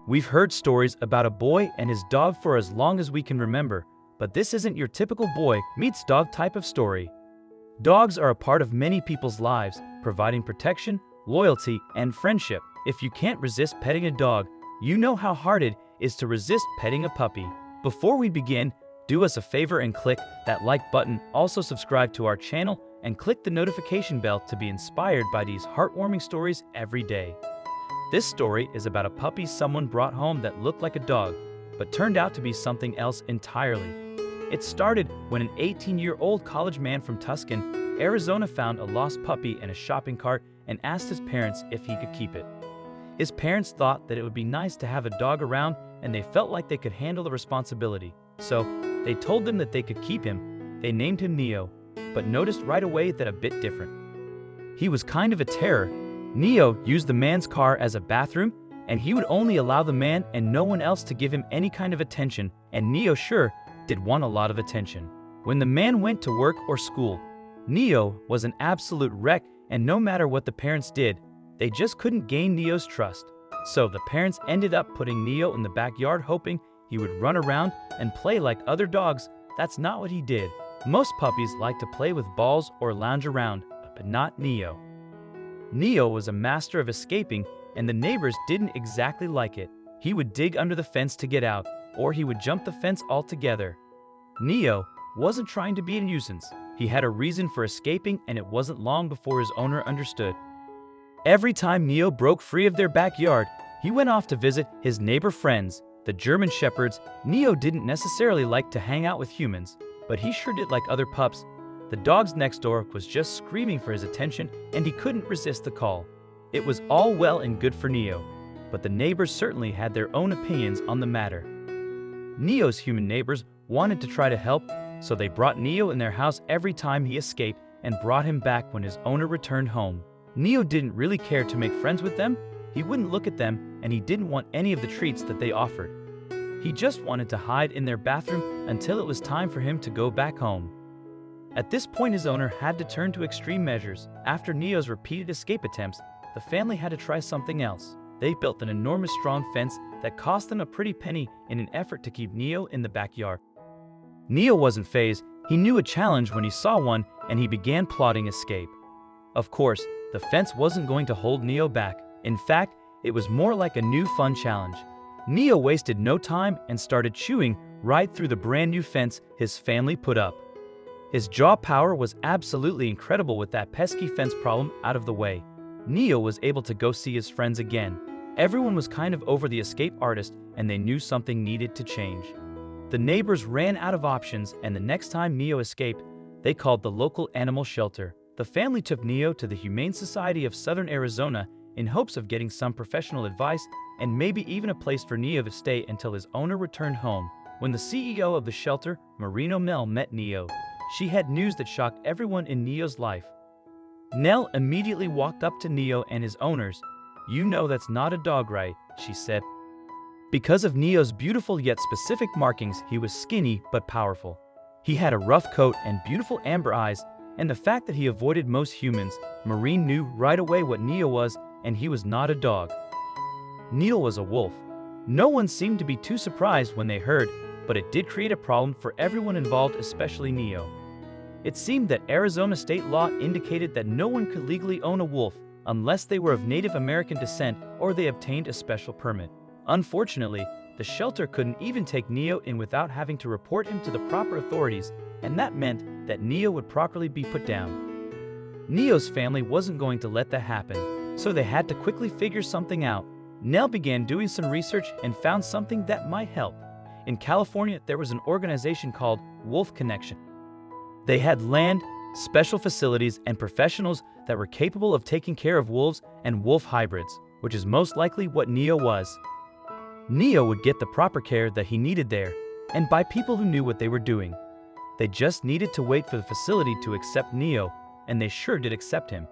We've heard stories about a boy and his dog for as long as we can remember, but this isn't your typical boy meets dog type of story. Dogs are a part of many people's lives, providing protection, loyalty, and friendship. If you can't resist petting a dog, you know how hard it is to resist petting a puppy. Before we begin, do us a favor and click that like button. Also subscribe to our channel and click the notification bell to be inspired by these heartwarming stories every day. This story is about a puppy someone brought home that looked like a dog, but turned out to be something else entirely. It started when an 18-year-old college man from Tucson, Arizona found a lost puppy in a shopping cart and asked his parents if he could keep it. His parents thought that it would be nice to have a dog around, and they felt like they could handle the responsibility. So, they told them that they could keep him. They named him Neo, but noticed right away that a bit different. He was kind of a terror. Neo used the man's car as a bathroom, and he would only allow the man and no one else to give him any kind of attention, and Neo sure did want a lot of attention. When the man went to work or school, Neo was an absolute wreck, and no matter what the parents did, they just couldn't gain Neo's trust. So the parents ended up putting Neo in the backyard hoping he would run around and play like other dogs. That's not what he did. Most puppies like to play with balls or lounge around, but not Neo. Neo was a master of escaping, and the neighbors didn't exactly like it. He would dig under the fence to get out, or he would jump the fence altogether. Neo wasn't trying to be a nuisance. He had a reason for escaping, and it wasn't long before his owner understood. Every time Neo broke free of their backyard, he went off to visit his neighbor friends, the German Shepherds. Neo didn't necessarily like to hang out with humans, but he sure did like other pups. The dogs next door was just screaming for his attention, and he couldn't resist the call. It was all well and good for Neo, but the neighbors certainly had their own opinions on the matter. Neo's human neighbors wanted to try to help, so they brought Neo in their house every time he escaped and brought him back when his owner returned home. Neo didn't really care to make friends with them. He wouldn't look at them, and he didn't want any of the treats that they offered. He just wanted to hide in their bathroom until it was time for him to go back home. At this point, his owner had to turn to extreme measures. After Neo's repeated escape attempts, the family had to try something else. They built an enormous strong fence that cost them a pretty penny in an effort to keep Neo in the backyard. Neo wasn't fazed. He knew a challenge when he saw one, and he began plotting escape. Of course, the fence wasn't going to hold Neo back. In fact, it was more like a new fun challenge. Neo wasted no time and started chewing right through the brand new fence his family put up. His jaw power was absolutely incredible. With that pesky fence problem out of the way, Neo was able to go see his friends again. Everyone was kind of over the escape artist, and they knew something needed to change. The neighbors ran out of options, and the next time Neo escaped, they called the local animal shelter. The family took Neo to the Humane Society of Southern Arizona in hopes of getting some professional advice and maybe even a place for Neo to stay until his owner returned home. When the CEO of the shelter, Marino Mel, met Neo, she had news that shocked everyone in Neo's life. Nell immediately walked up to Neo and his owners. "You know that's not a dog, right?" she said. Because of Neo's beautiful yet specific markings, he was skinny but powerful. He had a rough coat and beautiful amber eyes, and the fact that he avoided most humans, Marine knew right away what Neo was, and he was not a dog. Neo was a wolf. No one seemed to be too surprised when they heard, but it did create a problem for everyone involved, especially Neo. It seemed that Arizona state law indicated that no one could legally own a wolf unless they were of Native American descent or they obtained a special permit. Unfortunately, the shelter couldn't even take Neo in without having to report him to the proper authorities, and that meant that Neo would properly be put down. Neo's family wasn't going to let that happen, so they had to quickly figure something out. Nell began doing some research and found something that might help. In California, there was an organization called Wolf Connection. They had land, special facilities, and professionals that were capable of taking care of wolves and wolf hybrids, which is most likely what Neo was. Neo would get the proper care that he needed there, and by people who knew what they were doing. They just needed to wait for the facility to accept Neo, and they sure did accept him.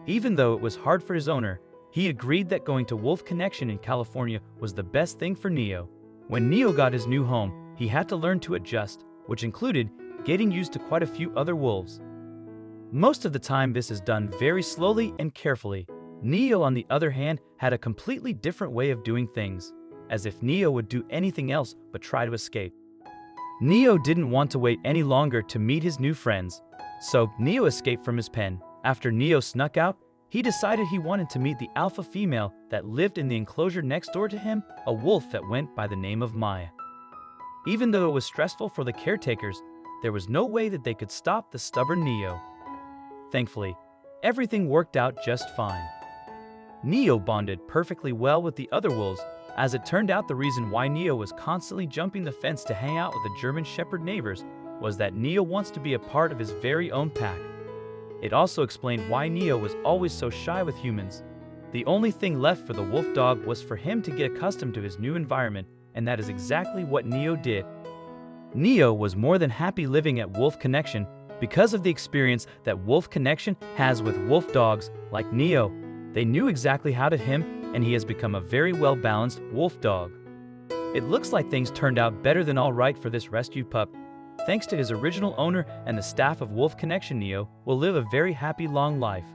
Even though it was hard for his owner, he agreed that going to Wolf Connection in California was the best thing for Neo. When Neo got his new home, he had to learn to adjust, which included getting used to quite a few other wolves. Most of the time, this is done very slowly and carefully. Neo, on the other hand, had a completely different way of doing things. as if Neo would do anything else but try to escape. Neo didn't want to wait any longer to meet his new friends, so Neo escaped from his pen. After Neo snuck out, he decided he wanted to meet the alpha female that lived in the enclosure next door to him, a wolf that went by the name of Maya. Even though it was stressful for the caretakers, there was no way that they could stop the stubborn Neo. Thankfully, everything worked out just fine. Neo bonded perfectly well with the other wolves. As it turned out, the reason why Neo was constantly jumping the fence to hang out with the German Shepherd neighbors was that Neo wants to be a part of his very own pack. It also explained why Neo was always so shy with humans. The only thing left for the wolf dog was for him to get accustomed to his new environment, and that is exactly what Neo did. Neo was more than happy living at Wolf Connection because of the experience that Wolf Connection has with wolf dogs like Neo. They knew exactly how to him, and he has become a very well-balanced wolf dog. It looks like things turned out better than all right for this rescued pup. Thanks to his original owner and the staff of Wolf Connection, Neo will live a very happy long life.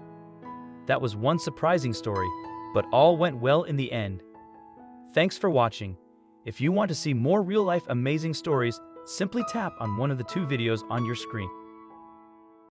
That was one surprising story, but all went well in the end. Thanks for watching. If you want to see more real-life amazing stories, simply tap on one of the 2 videos on your screen.